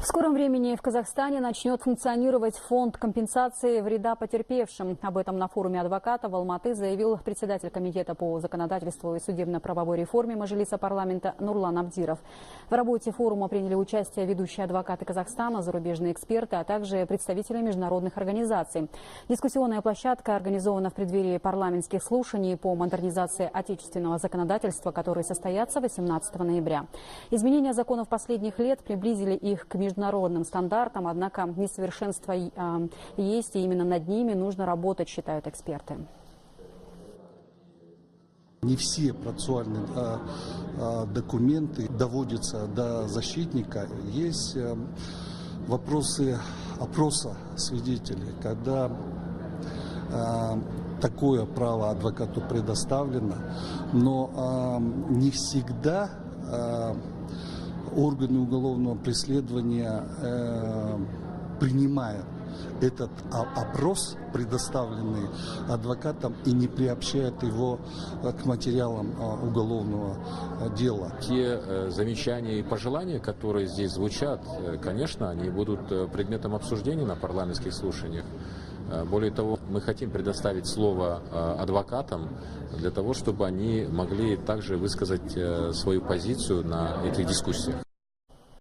В скором времени в Казахстане начнет функционировать фонд компенсации вреда потерпевшим. Об этом на форуме адвокатов в Алматы заявил председатель комитета по законодательству и судебно-правовой реформе Мажилиса парламента Нурлан Абдиров. В работе форума приняли участие ведущие адвокаты Казахстана, зарубежные эксперты, а также представители международных организаций. Дискуссионная площадка организована в преддверии парламентских слушаний по модернизации отечественного законодательства, которые состоятся 18 ноября. Изменения законов последних лет приблизили их к международным стандартам, однако несовершенства есть, и именно над ними нужно работать, считают эксперты. Не все процессуальные документы доводятся до защитника. Есть вопросы опроса свидетелей, когда такое право адвокату предоставлено, но не всегда органы уголовного преследования принимают этот опрос, предоставленный адвокатом, и не приобщают его к материалам уголовного дела. Те замечания и пожелания, которые здесь звучат, конечно, они будут предметом обсуждения на парламентских слушаниях. Более того, мы хотим предоставить слово адвокатам для того, чтобы они могли также высказать свою позицию на этих дискуссиях.